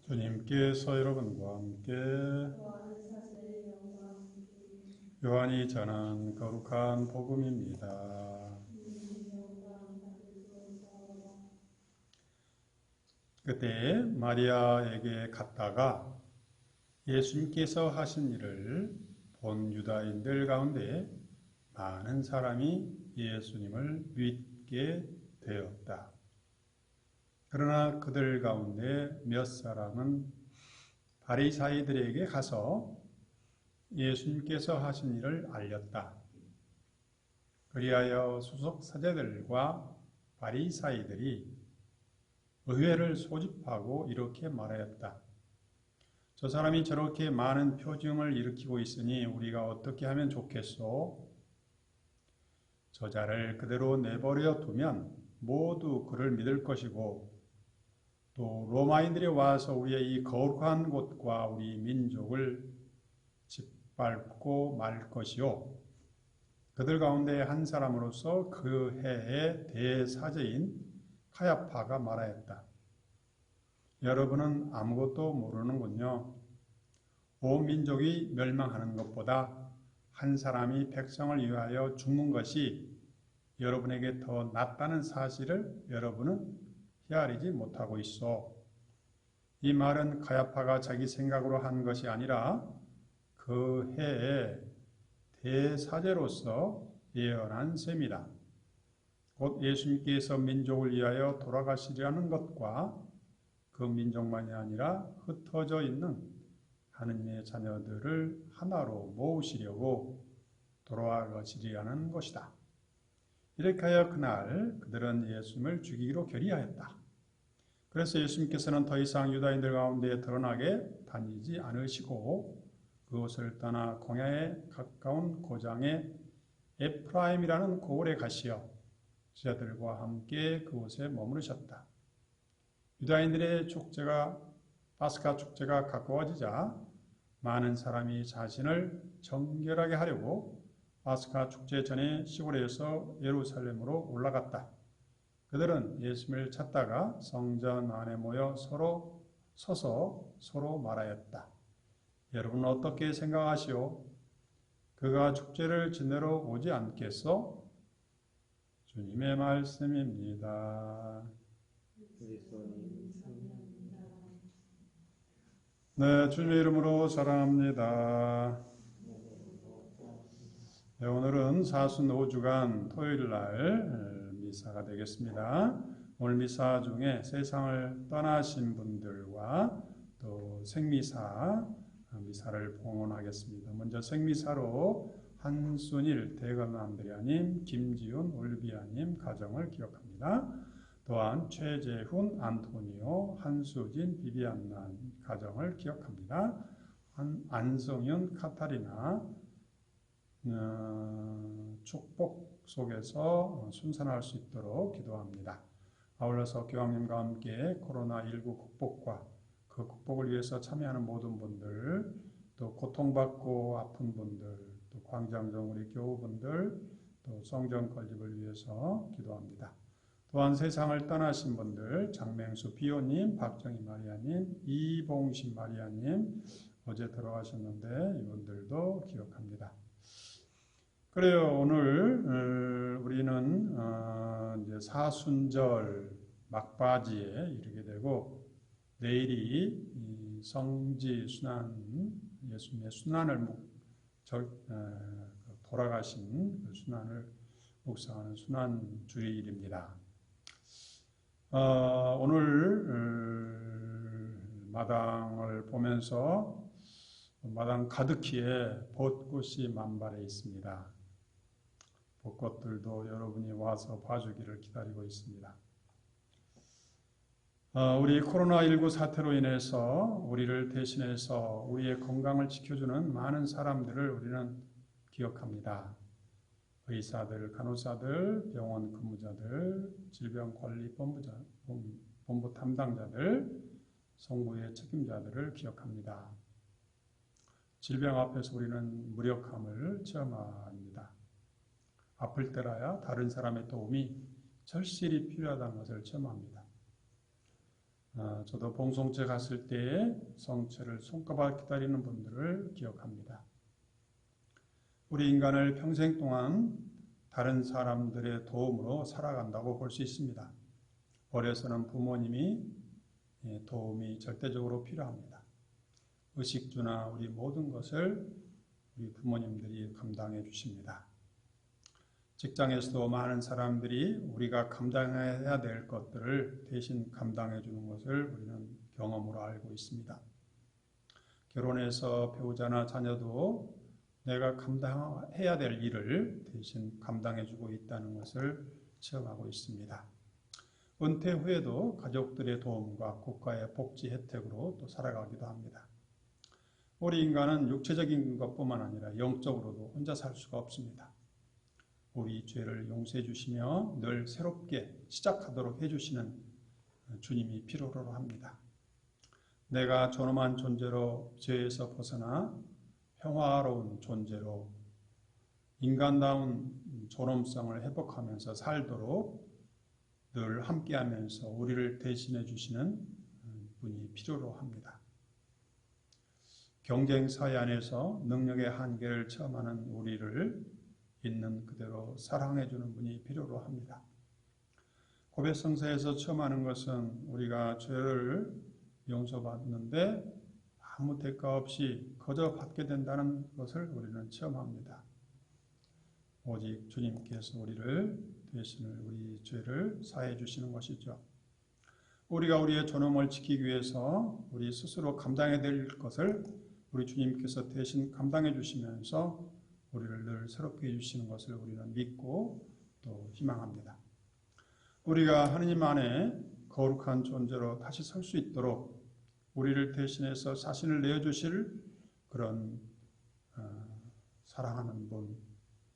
주님께서 여러분과 함께 요한이 전한 거룩한 복음입니다. 그때 마리아에게 갔다가 예수님께서 하신 일을 본 유다인들 가운데 많은 사람이 예수님을 믿게 되었다. 그러나 그들 가운데 몇 사람은 바리사이들에게 가서 예수님께서 하신 일을 알렸다. 그리하여 수석 사제들과 바리사이들이 의회를 소집하고 이렇게 말하였다. 저 사람이 저렇게 많은 표징을 일으키고 있으니 우리가 어떻게 하면 좋겠소? 저자를 그대로 내버려 두면 모두 그를 믿을 것이고 또 로마인들이 와서 우리의 이 거룩한 곳과 우리 민족을 짓밟고 말 것이요. 그들 가운데 한 사람으로서 그 해의 대사제인 카야파가 말하였다. 여러분은 아무것도 모르는군요. 온 민족이 멸망하는 것보다 한 사람이 백성을 위하여 죽는 것이 여러분에게 더 낫다는 사실을 여러분은 헤아리지 못하고 있어. 이 말은 카야파가 자기 생각으로 한 것이 아니라 그 해의 대사제로서 예언한 셈이다. 곧 예수님께서 민족을 위하여 돌아가시려는 것과 그 민족만이 아니라 흩어져 있는 하느님의 자녀들을 하나로 모으시려고 돌아가시려는 것이다. 이렇게 하여 그날 그들은 예수님을 죽이기로 결의하였다. 그래서 예수님께서는 더 이상 유다인들 가운데 드러나게 다니지 않으시고 그곳을 떠나 광야에 가까운 고장의 에프라임이라는 고을에 가시어 제자들과 함께 그곳에 머무르셨다. 유다인들의 축제가 파스카 축제가 가까워지자 많은 사람이 자신을 정결하게 하려고 파스카 축제 전에 시골에서 예루살렘으로 올라갔다. 그들은 예수님을 찾다가 성전 안에 모여 서서 서로 말하였다. 여러분은 어떻게 생각하시오? 그가 축제를 지내러 오지 않겠소? 주님의 말씀입니다. 네, 주님의 이름으로 사랑합니다. 네, 오늘은 사순 5주간 토요일 날 미사가 되겠습니다. 오늘 미사 중에 세상을 떠나신 분들과 또 미사를 봉헌하겠습니다. 먼저 생미사로 한순일 대건 안드레아님, 김지훈 올비아님 가정을 기억합니다. 또한 최재훈 안토니오, 한수진 비비안나 가정을 기억합니다. 안성윤 카타리나 축복 속에서 순산할 수 있도록 기도합니다. 아울러서 교황님과 함께 코로나19 극복과 그 극복을 위해서 참여하는 모든 분들, 또 고통받고 아픈 분들, 또 광장정 우리 교우분들, 또 성전 건립을 위해서 기도합니다. 또한 세상을 떠나신 분들, 장맹수 비오님, 박정희 마리아님, 이봉신 마리아님 어제 돌아가셨는데 이분들도 기억합니다. 그래요. 오늘 우리는 이제 사순절 막바지에 이르게 되고 내일이 성지 순환, 예수님의 순환을 돌아가신 그 순환을 묵상하는 순환 주일입니다. 오늘 마당을 보면서 마당 가득히에 벚꽃이 만발해 있습니다. 벚꽃들도 여러분이 와서 봐주기를 기다리고 있습니다. 우리 코로나19 사태로 인해서 우리를 대신해서 우리의 건강을 지켜주는 많은 사람들을 우리는 기억합니다. 의사들, 간호사들, 병원 근무자들, 질병관리본부 담당자들, 성부의 책임자들을 기억합니다. 질병 앞에서 우리는 무력함을 체험합니다. 아플 때라야 다른 사람의 도움이 절실히 필요하다는 것을 체험합니다. 저도 봉송체 갔을 때 성체를 손꼽아 기다리는 분들을 기억합니다. 우리 인간을 평생 동안 다른 사람들의 도움으로 살아간다고 볼 수 있습니다. 어려서는 부모님이 도움이 절대적으로 필요합니다. 의식주나 우리 모든 것을 우리 부모님들이 감당해 주십니다. 직장에서도 많은 사람들이 우리가 감당해야 될 것들을 대신 감당해 주는 것을 우리는 경험으로 알고 있습니다. 결혼해서 배우자나 자녀도 내가 감당해야 될 일을 대신 감당해 주고 있다는 것을 체험하고 있습니다. 은퇴 후에도 가족들의 도움과 국가의 복지 혜택으로 또 살아가기도 합니다. 우리 인간은 육체적인 것뿐만 아니라 영적으로도 혼자 살 수가 없습니다. 우리 죄를 용서해 주시며 늘 새롭게 시작하도록 해주시는 주님이 필요로 합니다. 내가 존엄한 존재로 죄에서 벗어나 평화로운 존재로 인간다운 존엄성을 회복하면서 살도록 늘 함께하면서 우리를 대신해 주시는 분이 필요로 합니다. 경쟁사회 안에서 능력의 한계를 체험하는 우리를 있는 그대로 사랑해 주는 분이 필요로 합니다. 고백성사에서 체험하는 것은 우리가 죄를 용서받는데 아무 대가 없이 거저 받게 된다는 것을 우리는 체험합니다. 오직 주님께서 우리를 대신을 우리 죄를 사해 주시는 것이죠. 우리가 우리의 존엄을 지키기 위해서 우리 스스로 감당해야 될 것을 우리 주님께서 대신 감당해 주시면서 우리를 늘 새롭게 해주시는 것을 우리는 믿고 또 희망합니다. 우리가 하느님 안에 거룩한 존재로 다시 설 수 있도록 우리를 대신해서 자신을 내어주실 그런 사랑하는 분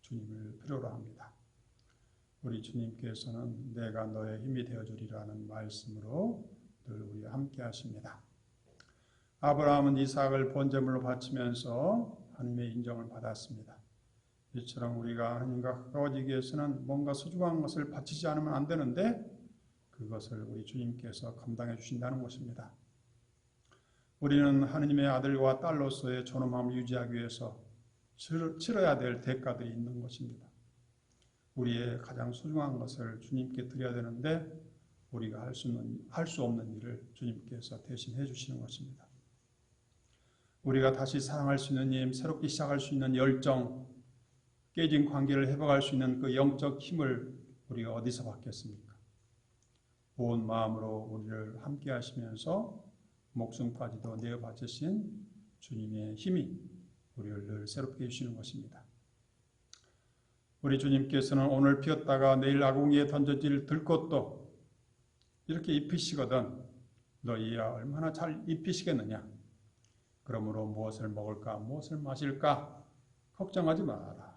주님을 필요로 합니다. 우리 주님께서는 내가 너의 힘이 되어주리라는 말씀으로 늘 우리와 함께 하십니다. 아브라함은 이삭을 번제물로 바치면서 하나님의 인정을 받았습니다. 이처럼 우리가 하나님과 가까워지기 위해서는 뭔가 소중한 것을 바치지 않으면 안 되는데 그것을 우리 주님께서 감당해 주신다는 것입니다. 우리는 하나님의 아들과 딸로서의 존엄함을 유지하기 위해서 치러야 될 대가들이 있는 것입니다. 우리의 가장 소중한 것을 주님께 드려야 되는데 우리가 할 수 없는 일을 주님께서 대신 해주시는 것입니다. 우리가 다시 사랑할 수 있는 힘, 새롭게 시작할 수 있는 열정, 깨진 관계를 회복할 수 있는 그 영적 힘을 우리가 어디서 받겠습니까? 온 마음으로 우리를 함께 하시면서 목숨까지도 내어 바치신 주님의 힘이 우리를 늘 새롭게 해주시는 것입니다. 우리 주님께서는 오늘 피었다가 내일 아궁이에 던져질 들꽃도 이렇게 입히시거든 너희야 얼마나 잘 입히시겠느냐. 그러므로 무엇을 먹을까 무엇을 마실까 걱정하지 말아라.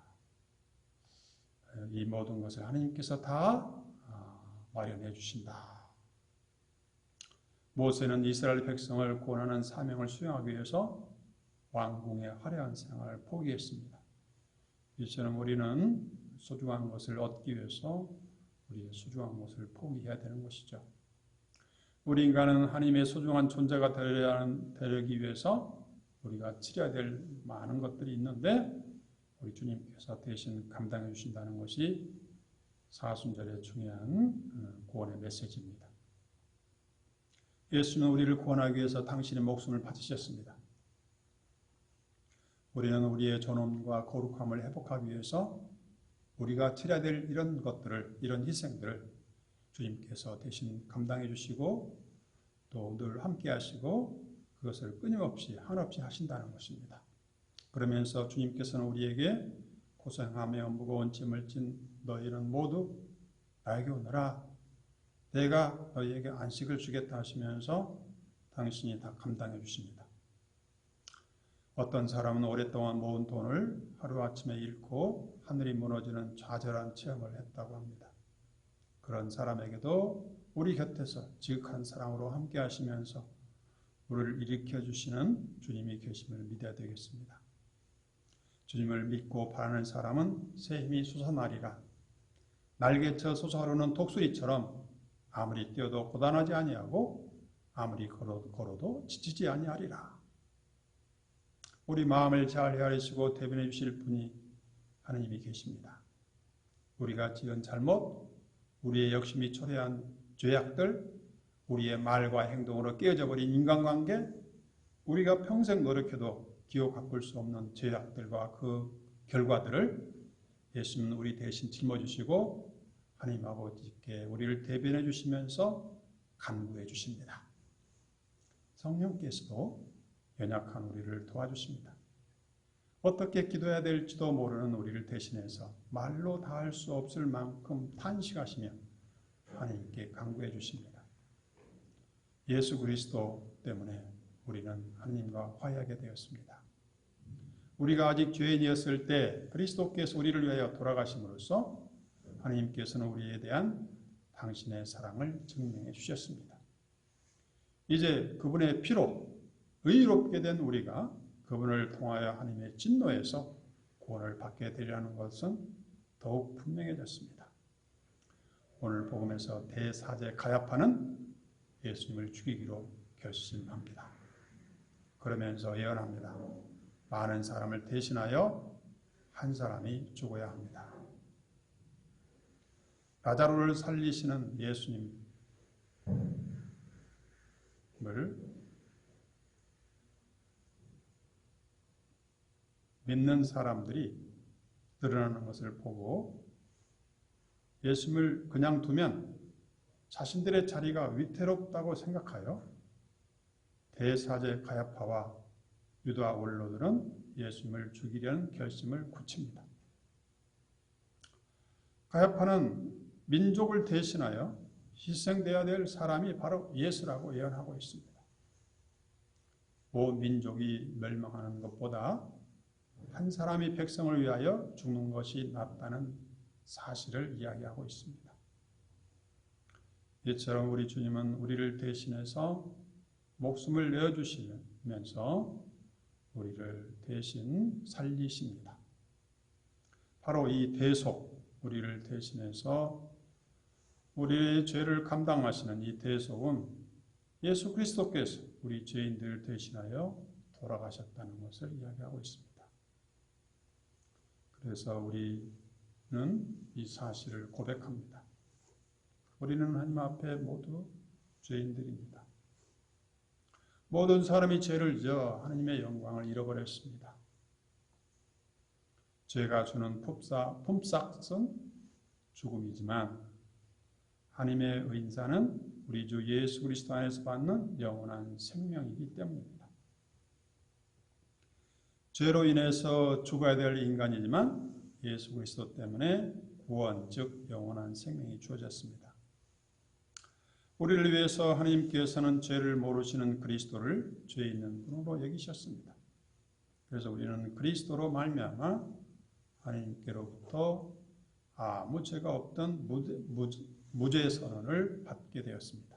이 모든 것을 하나님께서 다 마련해 주신다. 모세는 이스라엘 백성을 구원하는 사명을 수행하기 위해서 왕궁의 화려한 생활을 포기했습니다. 이처럼 우리는 소중한 것을 얻기 위해서 우리의 소중한 것을 포기해야 되는 것이죠. 우리 인간은 하나님의 소중한 존재가 되기 위해서 우리가 치러야 될 많은 것들이 있는데 우리 주님께서 대신 감당해 주신다는 것이 사순절의 중요한 구원의 메시지입니다. 예수는 우리를 구원하기 위해서 당신의 목숨을 바치셨습니다. 우리는 우리의 존엄과 거룩함을 회복하기 위해서 우리가 치러야 될 이런 것들을, 이런 희생들을 주님께서 대신 감당해 주시고 또 늘 함께 하시고 그것을 끊임없이 한없이 하신다는 것입니다. 그러면서 주님께서는 우리에게 고생하며 무거운 짐을 진 너희는 모두 나에게 오너라. 내가 너희에게 안식을 주겠다 하시면서 당신이 다 감당해 주십니다. 어떤 사람은 오랫동안 모은 돈을 하루아침에 잃고 하늘이 무너지는 좌절한 체험을 했다고 합니다. 그런 사람에게도 우리 곁에서 지극한 사랑으로 함께 하시면서 우리를 일으켜 주시는 주님이 계심을 믿어야 되겠습니다. 주님을 믿고 바라는 사람은 새 힘이 솟아나리라. 날개쳐 솟아오르는 독수리처럼 아무리 뛰어도 고단하지 아니하고 아무리 걸어도 지치지 아니하리라. 우리 마음을 잘 헤아리시고 대변해 주실 분이 하나님이 계십니다. 우리가 지은 잘못, 우리의 욕심이 초래한 죄악들, 우리의 말과 행동으로 깨어져 버린 인간관계, 우리가 평생 노력해도 기억 바꿀 수 없는 죄악들과 그 결과들을 예수님은 우리 대신 짊어지시고 하나님 아버지께 우리를 대변해 주시면서 간구해 주십니다. 성령께서도 연약한 우리를 도와주십니다. 어떻게 기도해야 될지도 모르는 우리를 대신해서 말로 다 할 수 없을 만큼 탄식하시며 하나님께 간구해 주십니다. 예수 그리스도 때문에 우리는 하나님과 화해하게 되었습니다. 우리가 아직 죄인이었을 때 그리스도께서 우리를 위하여 돌아가심으로써 하나님께서는 우리에 대한 당신의 사랑을 증명해 주셨습니다. 이제 그분의 피로 의롭게 된 우리가 그분을 통하여 하나님의 진노에서 구원을 받게 되리라는 것은 더욱 분명해졌습니다. 오늘 복음에서 대사제 가야파는 예수님을 죽이기로 결심합니다. 그러면서 예언합니다. 많은 사람을 대신하여 한 사람이 죽어야 합니다. 라자로를 살리시는 예수님을 믿는 사람들이 늘어나는 것을 보고 예수님을 그냥 두면 자신들의 자리가 위태롭다고 생각하여 대사제 가야파와 유다 원로들은 예수님을 죽이려는 결심을 굳힙니다. 가야파는 민족을 대신하여 희생되어야 될 사람이 바로 예수라고 예언하고 있습니다. 온 민족이 멸망하는 것보다 한 사람이 백성을 위하여 죽는 것이 낫다는 사실을 이야기하고 있습니다. 이처럼 우리 주님은 우리를 대신해서 목숨을 내어주시면서 우리를 대신 살리십니다. 바로 이 대속, 우리를 대신해서 우리의 죄를 감당하시는 이 대속은 예수 그리스도께서 우리 죄인들을 대신하여 돌아가셨다는 것을 이야기하고 있습니다. 그래서 우리는 이 사실을 고백합니다. 우리는 하나님 앞에 모두 죄인들입니다. 모든 사람이 죄를 지어 하나님의 영광을 잃어버렸습니다. 죄가 주는 품삯은 죽음이지만 하나님의 의인사는 우리 주 예수 그리스도 안에서 받는 영원한 생명이기 때문입니다. 죄로 인해서 죽어야 될 인간이지만 예수 그리스도 때문에 구원, 즉 영원한 생명이 주어졌습니다. 우리를 위해서 하나님께서는 죄를 모르시는 그리스도를 죄 있는 분으로 여기셨습니다. 그래서 우리는 그리스도로 말미암아 하나님께로부터 아무 죄가 없던 무죄 선언을 받게 되었습니다.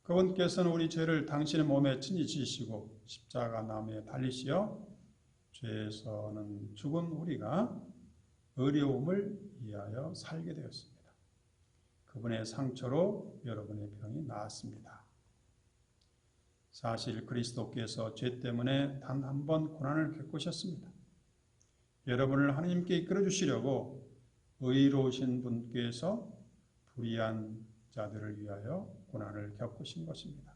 그분께서는 우리 죄를 당신의 몸에 친히 지시고 십자가 나무에 달리시어 죄에서는 죽은 우리가 의로움을 위하여 살게 되었습니다. 그분의 상처로 여러분의 병이 나았습니다. 사실 그리스도께서 죄 때문에 단 한 번 고난을 겪으셨습니다. 여러분을 하나님께 이끌어 주시려고 의로우신 분께서 불의한 자들을 위하여 고난을 겪으신 것입니다.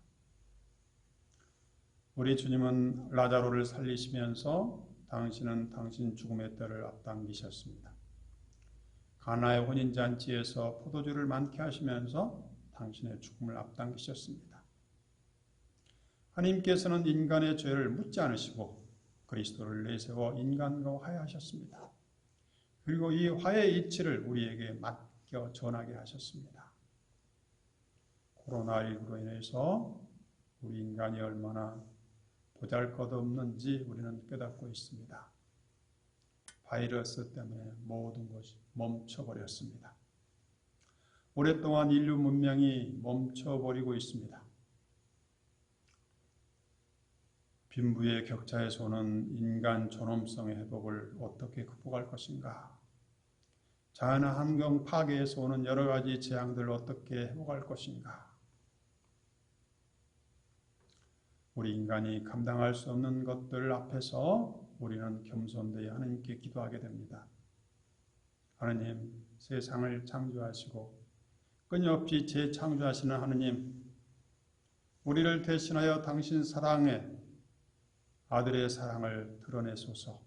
우리 주님은 라자로를 살리시면서 당신은 당신 죽음의 때를 앞당기셨습니다. 가나의 혼인잔치에서 포도주를 많게 하시면서 당신의 죽음을 앞당기셨습니다. 하나님께서는 인간의 죄를 묻지 않으시고 그리스도를 내세워 인간과 화해하셨습니다. 그리고 이 화해의 이치를 우리에게 맡겨 전하게 하셨습니다. 코로나19로 인해서 우리 인간이 얼마나 보잘것없는지 우리는 깨닫고 있습니다. 바이러스 때문에 모든 것이 멈춰버렸습니다. 오랫동안 인류 문명이 멈춰버리고 있습니다. 빈부의 격차에서 오는 인간 존엄성의 회복을 어떻게 극복할 것인가? 자연 환경 파괴에서 오는 여러 가지 재앙들을 어떻게 회복할 것인가? 우리 인간이 감당할 수 없는 것들 앞에서 우리는 겸손되어 하나님께 기도하게 됩니다. 하나님, 세상을 창조하시고 끊임없이 재창조하시는 하나님, 우리를 대신하여 당신 사랑의 아들의 사랑을 드러내소서.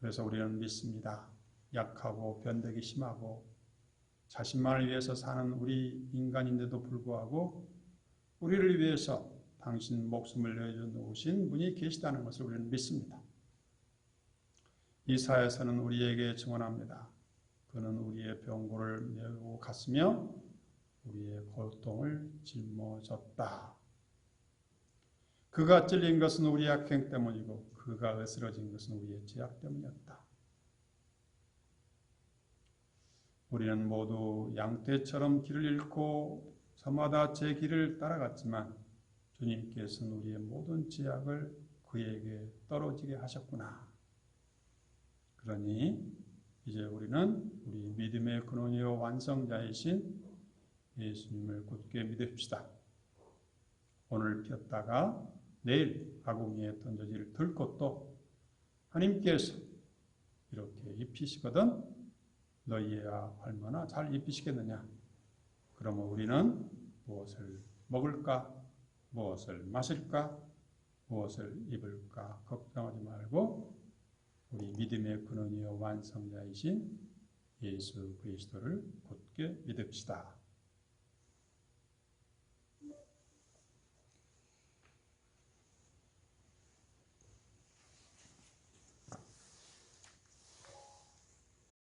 그래서 우리는 믿습니다. 약하고 변덕이 심하고 자신만을 위해서 사는 우리 인간인데도 불구하고 우리를 위해서 당신 목숨을 내어주신 분이 계시다는 것을 우리는 믿습니다. 이사야서는 우리에게 증언합니다. 그는 우리의 병고를 메고 갔으며 우리의 고통을 짊어졌다. 그가 찔린 것은 우리의 악행 때문이고 그가 으스러진 것은 우리의 죄악 때문이었다. 우리는 모두 양떼처럼 길을 잃고 저마다 제 길을 따라갔지만 주님께서는 우리의 모든 죄악을 그에게 떨어지게 하셨구나. 그러니 이제 우리는 우리 믿음의 근원이요 완성자이신 예수님을 굳게 믿읍시다. 오늘 폈다가 내일 아궁이에 던져질 들꽃도 하나님께서 이렇게 입히시거든 너희야 얼마나 잘 입히시겠느냐. 그러면 우리는 무엇을 먹을까, 무엇을 마실까, 무엇을 입을까 걱정하지 말고 우리 믿음의 근원이요 완성자이신 예수 그리스도를 굳게 믿읍시다.